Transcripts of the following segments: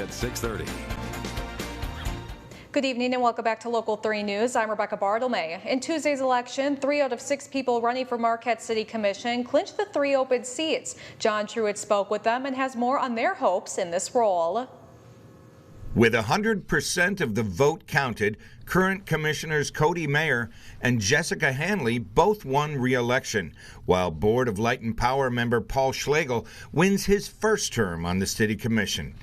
at 6:30. Good evening and welcome back to Local 3 News. I'm Rebecca Bartlemay. In Tuesday's election, 3 out of 6 people running for Marquette City Commission clinched the 3 open seats. John Truitt spoke with them and has more on their hopes in this role. With 100% of the vote counted, current commissioners Cody Mayer and Jessica Hanley both won re-election, while Board of Light and Power member Paul Schloegel wins his first term on the City Commission.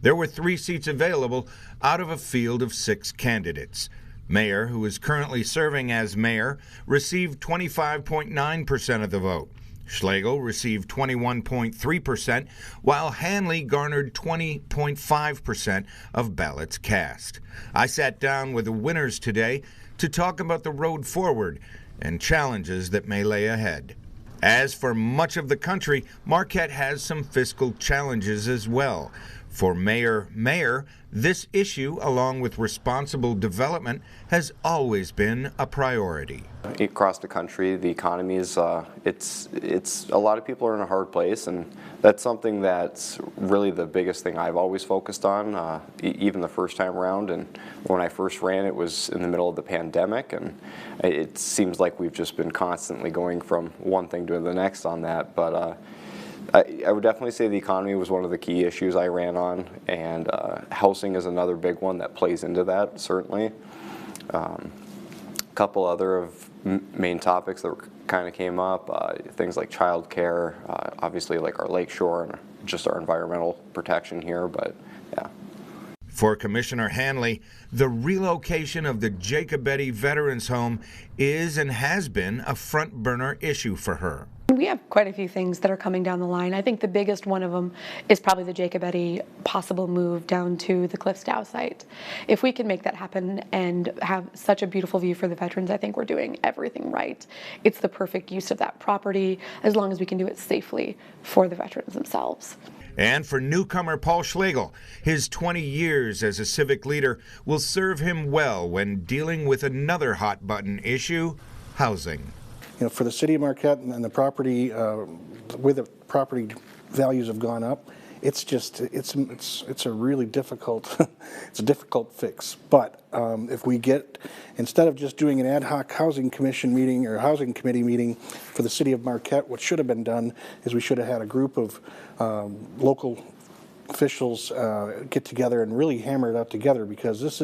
There were 3 seats available out of a field of 6 candidates. Mayer, who is currently serving as mayor, received 25.9% of the vote. Schloegel received 21.3%, while Hanley garnered 20.5% of ballots cast. I sat down with the winners today to talk about the road forward and challenges that may lay ahead. As for much of the country, Marquette has some fiscal challenges as well. For Mayor, this issue, along with responsible development, has always been a priority. Across the country, the economy is, it's a lot of people are in a hard place, and that's something that's really the biggest thing I've always focused on, even the first time around. And when I first ran, it was in the middle of the pandemic, and it seems like we've just been constantly going from one thing to the next on that. But I would definitely say the economy was one of the key issues I ran on, and housing is another big one that plays into that, certainly. A couple other of main topics that kind of came up, things like child care, obviously like our lakeshore and just our environmental protection here, but yeah. For Commissioner Hanley, the relocation of the Jacobetti Veterans Home is and has been a front burner issue for her. We have quite a few things that are coming down the line. I think the biggest one of them is probably the Jacobetti possible move down to the Cliffs Dow site. If we can make that happen and have such a beautiful view for the veterans, I think we're doing everything right. It's the perfect use of that property as long as we can do it safely for the veterans themselves. And for newcomer Paul Schloegel, his 20 years as a civic leader will serve him well when dealing with another hot-button issue, housing. You know, for the city of Marquette and the property, where the property values have gone up, it's a really difficult, it's a difficult fix. But if we get, instead of just doing an ad hoc housing commission meeting or housing committee meeting for the city of Marquette, what should have been done is we should have had a group of local officials get together and really hammer it out together, because it's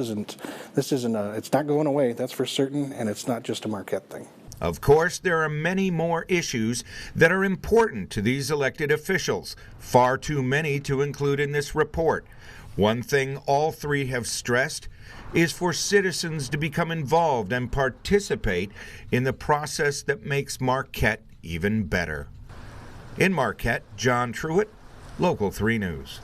not going away, that's for certain, and it's not just a Marquette thing. Of course, there are many more issues that are important to these elected officials, far too many to include in this report. One thing all 3 have stressed is for citizens to become involved and participate in the process that makes Marquette even better. In Marquette, John Truitt, Local 3 News.